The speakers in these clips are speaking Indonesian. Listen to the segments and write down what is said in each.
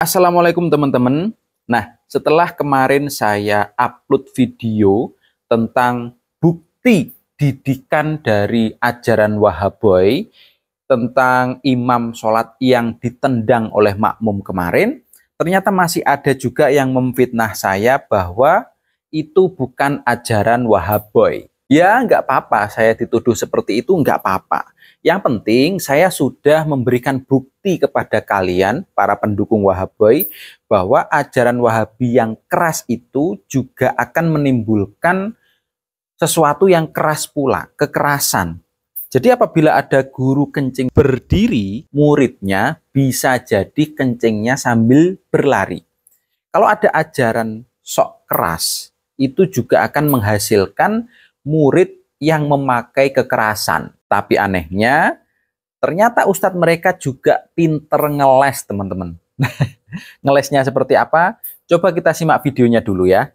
Assalamualaikum teman-teman. Nah, setelah kemarin saya upload video tentang bukti didikan dari ajaran Wahaboy tentang imam sholat yang ditendang oleh makmum kemarin, ternyata masih ada juga yang memfitnah saya bahwa itu bukan ajaran Wahaboy. Ya, nggak apa-apa, saya dituduh seperti itu nggak apa-apa. Yang penting saya sudah memberikan bukti kepada kalian, para pendukung Wahaboy, bahwa ajaran Wahabi yang keras itu juga akan menimbulkan sesuatu yang keras pula, kekerasan. Jadi apabila ada guru kencing berdiri, muridnya bisa jadi kencingnya sambil berlari. Kalau ada ajaran sok keras, itu juga akan menghasilkan murid yang memakai kekerasan. Tapi anehnya, ternyata ustadz mereka juga pinter ngeles, teman-teman. Ngelesnya seperti apa? Coba kita simak videonya dulu ya.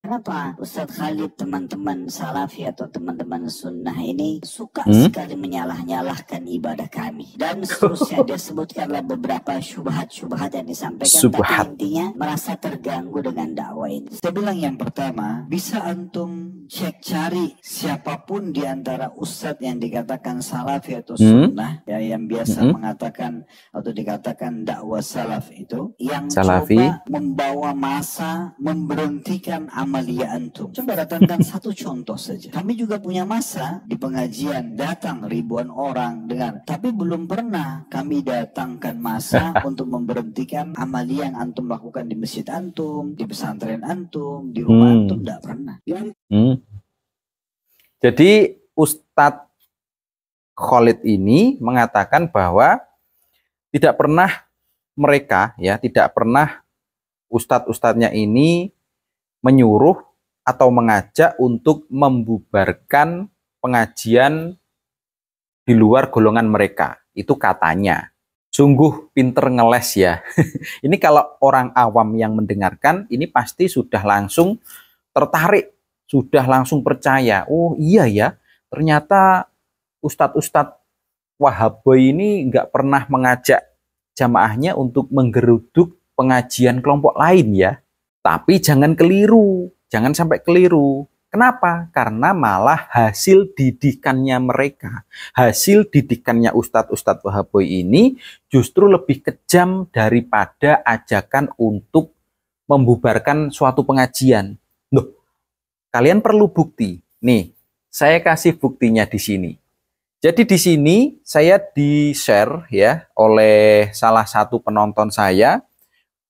Kenapa Ustadz Khalid, teman-teman Salafi atau teman-teman Sunnah ini suka sekali menyalah-nyalahkan ibadah kami dan seterusnya? Dia sebutkanlah beberapa syubhat-syubhat yang disampaikan, tapi intinya merasa terganggu dengan dakwah ini. Saya bilang yang pertama, bisa antum cari siapapun di antara ustadz yang dikatakan Salafi atau Sunnah, ya, yang biasa mengatakan atau dikatakan dakwah salaf itu, yang Salafi coba membawa masa memberhentikan amalia antum. Coba datangkan satu contoh saja. Kami juga punya masa di pengajian, datang ribuan orang dengar, tapi belum pernah kami datangkan masa untuk memberhentikan amalia yang antum lakukan di masjid antum, di pesantren antum, di rumah antum, tidak pernah. Jadi Ustadz Khalid ini mengatakan bahwa tidak pernah mereka, ya, tidak pernah ustadz-ustadznya ini menyuruh atau mengajak untuk membubarkan pengajian di luar golongan mereka. Itu katanya. Sungguh pinter ngeles ya. Ini kalau orang awam yang mendengarkan, ini pasti sudah langsung tertarik, sudah langsung percaya. Oh iya ya, ternyata ustadz-ustadz Wahaboy ini nggak pernah mengajak jamaahnya untuk menggeruduk pengajian kelompok lain ya. Tapi jangan keliru, jangan sampai keliru. Kenapa? Karena malah hasil didikannya mereka, hasil didikannya ustadz-ustadz Wahaboy ini justru lebih kejam daripada ajakan untuk membubarkan suatu pengajian. Loh, kalian perlu bukti. Nih, saya kasih buktinya di sini. Jadi di sini saya di-share ya oleh salah satu penonton saya.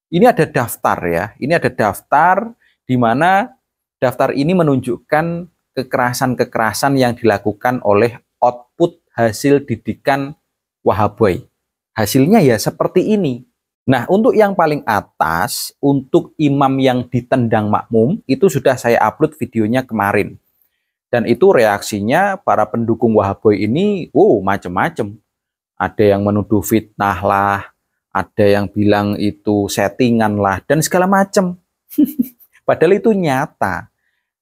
Ini ada daftar ya. Ini ada daftar di mana daftar ini menunjukkan kekerasan-kekerasan yang dilakukan oleh output hasil didikan Wahaboy. Hasilnya ya seperti ini. Nah, untuk yang paling atas, untuk imam yang ditendang makmum, itu sudah saya upload videonya kemarin. Dan itu reaksinya para pendukung Wahaboy ini, macem-macem. Ada yang menuduh fitnah lah, ada yang bilang itu settingan lah, dan segala macam. Padahal itu nyata.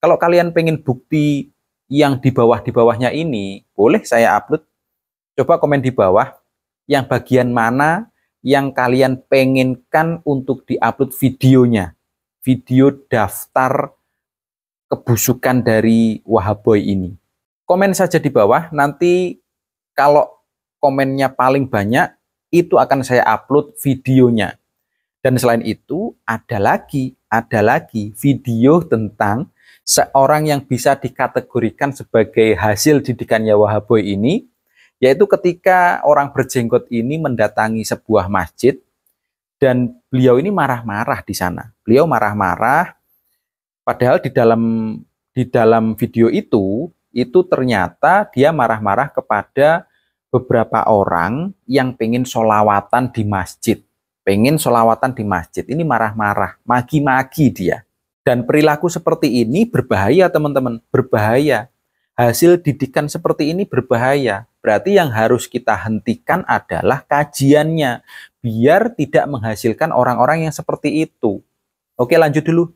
Kalau kalian pengen bukti yang di bawah-bawahnya ini, boleh saya upload. Coba komen di bawah, yang bagian mana yang kalian pengenkan untuk diupload videonya. Video daftar kebusukan dari Wahaboy ini. Komen saja di bawah, nanti kalau komennya paling banyak, itu akan saya upload videonya. Dan selain itu, ada lagi video tentang seorang yang bisa dikategorikan sebagai hasil didikannya Wahaboy ini, yaitu ketika orang berjenggot ini mendatangi sebuah masjid, dan beliau ini marah-marah di sana. Beliau marah-marah, padahal di dalam video itu ternyata dia marah-marah kepada beberapa orang yang pengen sholawatan di masjid. Ini marah-marah, maki-maki dia. Dan perilaku seperti ini berbahaya teman-teman, berbahaya. Hasil didikan seperti ini berbahaya. Berarti yang harus kita hentikan adalah kajiannya, biar tidak menghasilkan orang-orang yang seperti itu. Oke, lanjut dulu.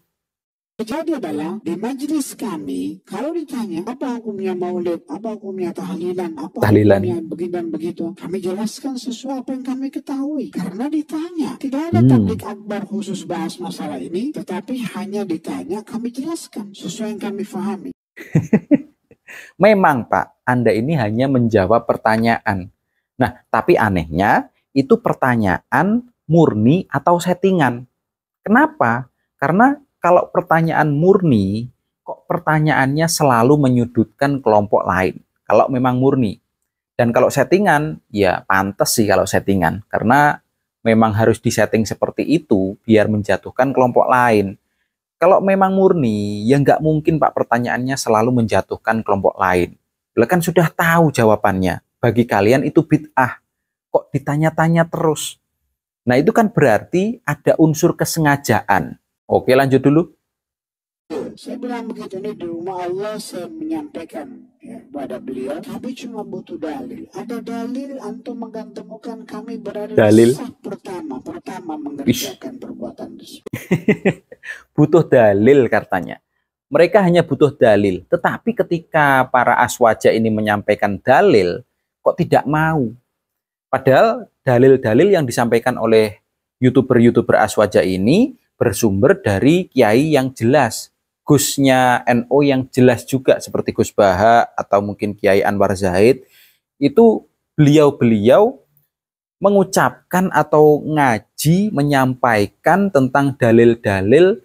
Jadi adalah di majelis kami, kalau ditanya apa hukumnya maulid, apa hukumnya tahlilan, apa hukumnya begini dan begitu, kami jelaskan sesuai apa yang kami ketahui. Karena ditanya, tidak ada tablik akbar khusus bahas masalah ini, tetapi hanya ditanya, kami jelaskan sesuai yang kami fahami. Memang Pak, Anda ini hanya menjawab pertanyaan. Nah, tapi anehnya itu pertanyaan murni atau settingan. Kenapa? Karena kalau pertanyaan murni, kok pertanyaannya selalu menyudutkan kelompok lain. Kalau memang murni. Dan kalau settingan, ya pantas sih kalau settingan. Karena memang harus disetting seperti itu biar menjatuhkan kelompok lain. Kalau memang murni, ya nggak mungkin Pak pertanyaannya selalu menjatuhkan kelompok lain. Lah kan sudah tahu jawabannya. Bagi kalian itu bid'ah. Kok ditanya-tanya terus? Nah itu kan berarti ada unsur kesengajaan. Oke, lanjut dulu. Saya bilang begitu nih, di rumah Allah saya menyampaikan kepada beliau, kami cuma butuh dalil. Ada dalil antum menggantungkan kami berada di saf pertama mengerjakan perbuatan tersebut. Butuh dalil katanya. Mereka hanya butuh dalil. Tetapi ketika para aswaja ini menyampaikan dalil, kok tidak mau? Padahal dalil-dalil yang disampaikan oleh YouTuber-YouTuber aswaja ini bersumber dari kiai yang jelas. Gusnya NU yang jelas juga seperti Gus Baha atau mungkin Kiai Anwar Zaid. Itu beliau-beliau mengucapkan atau ngaji, menyampaikan tentang dalil-dalil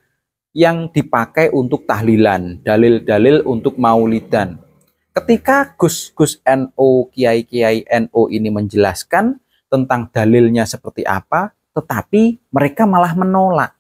yang dipakai untuk tahlilan, dalil-dalil untuk maulidan. Ketika Gus NU, Kiai-Kiai NU ini menjelaskan tentang dalilnya seperti apa, tetapi mereka malah menolak.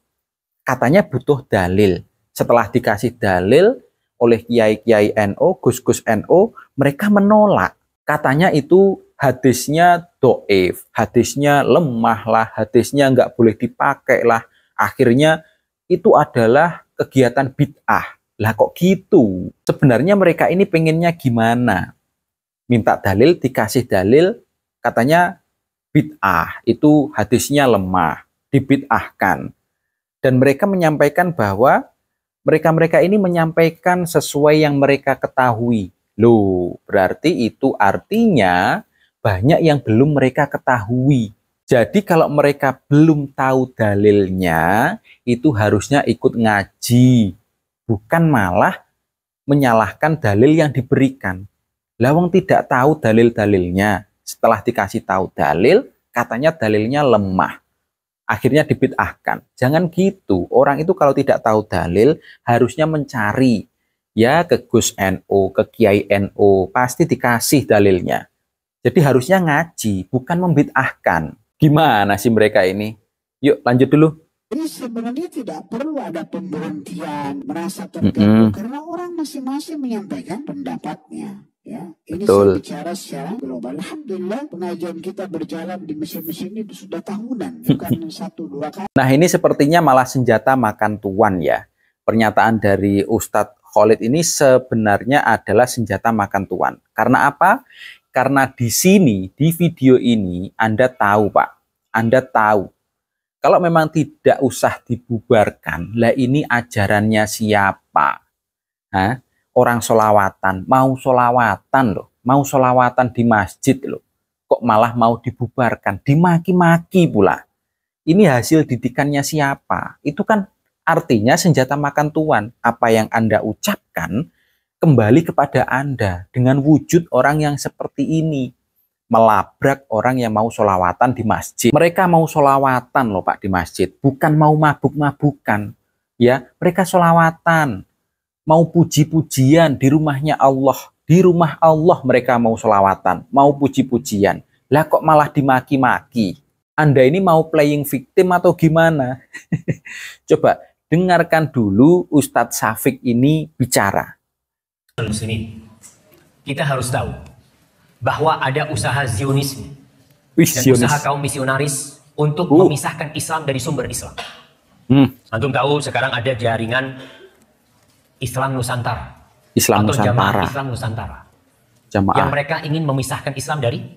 Katanya butuh dalil. Setelah dikasih dalil oleh Kiai-Kiai NU, Gus NU, mereka menolak. Katanya itu hadisnya do'if, hadisnya lemah lah, hadisnya nggak boleh dipakai lah. Akhirnya itu adalah kegiatan bid'ah. Lah kok gitu? Sebenarnya mereka ini pengennya gimana? Minta dalil, dikasih dalil, katanya bid'ah, itu hadisnya lemah, dibid'ahkan. Dan mereka menyampaikan bahwa mereka-mereka ini menyampaikan sesuai yang mereka ketahui. Loh, berarti itu artinya banyak yang belum mereka ketahui. Jadi kalau mereka belum tahu dalilnya, itu harusnya ikut ngaji. Bukan malah menyalahkan dalil yang diberikan. Lawang tidak tahu dalil-dalilnya. Setelah dikasih tahu dalil, katanya dalilnya lemah. Akhirnya dibid'ahkan. Jangan gitu. Orang itu kalau tidak tahu dalil, harusnya mencari. Ya ke Gus NU, ke Kiai NU, pasti dikasih dalilnya. Jadi harusnya ngaji, bukan membid'ahkan. Gimana sih mereka ini? Yuk lanjut dulu. Jadi sebenarnya tidak perlu ada pemberhentian, merasa terganggu, karena orang masing-masing menyampaikan pendapatnya. Ya, ini betul. Saya bicara secara global. Alhamdulillah pengajian kita berjalan di Mesir ini sudah tahunan, bukan 1-2 kali. Nah ini sepertinya malah senjata makan tuan ya. Pernyataan dari Ustadz Khalid ini sebenarnya adalah senjata makan tuan. Karena apa? Karena di sini, di video ini, Anda tahu Pak, Anda tahu. Kalau memang tidak usah dibubarkan, lah ini ajarannya siapa? Hah? Orang solawatan, mau solawatan loh, mau solawatan di masjid loh. Kok malah mau dibubarkan, dimaki-maki pula. Ini hasil didikannya siapa? Itu kan artinya senjata makan tuan. Apa yang Anda ucapkan kembali kepada Anda dengan wujud orang yang seperti ini. Melabrak orang yang mau solawatan di masjid. Mereka mau solawatan loh Pak di masjid, bukan mau mabuk-mabukan. Ya, mereka solawatan, mau puji-pujian di rumahnya Allah. Di rumah Allah mereka mau solawatan, mau puji-pujian. Lah kok malah dimaki-maki? Anda ini mau playing victim atau gimana? Coba dengarkan dulu Ustadz Syafiq ini bicara. Kita harus tahu bahwa ada usaha Zionisme dan usaha kaum misionaris untuk memisahkan Islam dari sumber Islam. Antum tahu sekarang ada jaringan Islam Nusantara atau Jamaah Islam Nusantara. Yang mereka ingin memisahkan Islam dari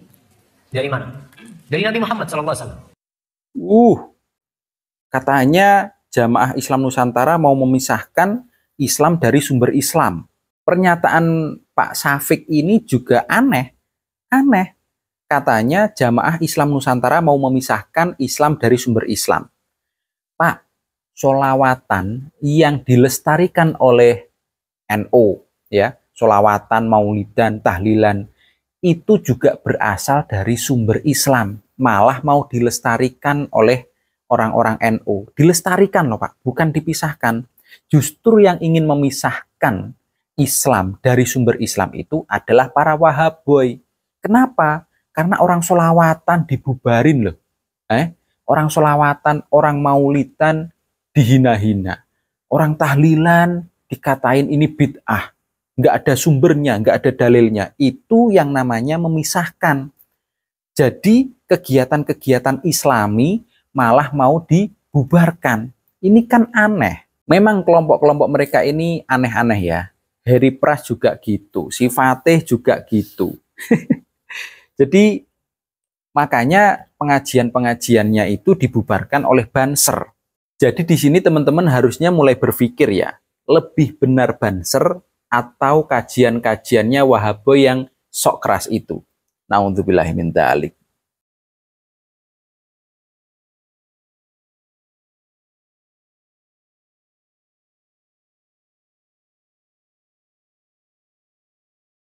mana? Dari Nabi Muhammad SAW. Katanya Jamaah Islam Nusantara mau memisahkan Islam dari sumber Islam. Pernyataan Pak Syafiq ini juga aneh. Katanya Jamaah Islam Nusantara mau memisahkan Islam dari sumber Islam. Pak, sholawatan yang dilestarikan oleh NU, ya, sholawatan, maulidan, tahlilan, itu juga berasal dari sumber Islam. Malah mau dilestarikan oleh orang-orang NU. Dilestarikan loh Pak, bukan dipisahkan. Justru yang ingin memisahkan Islam dari sumber Islam itu adalah para Wahaboy. Kenapa? Karena orang sholawatan dibubarin loh. Orang sholawatan, orang maulidan dihina-hina. Orang tahlilan dikatain ini bid'ah. Nggak ada sumbernya, nggak ada dalilnya. Itu yang namanya memisahkan. Jadi kegiatan-kegiatan Islami malah mau dibubarkan. Ini kan aneh. Memang kelompok-kelompok mereka ini aneh-aneh ya. Harry Pras juga gitu, si Fatih juga gitu. Jadi makanya pengajian-pengajiannya itu dibubarkan oleh Banser. Jadi di sini teman-teman harusnya mulai berpikir ya, lebih benar Banser atau kajian-kajiannya Wahaboy yang sok keras itu. Na'udzubillahi min dzalik.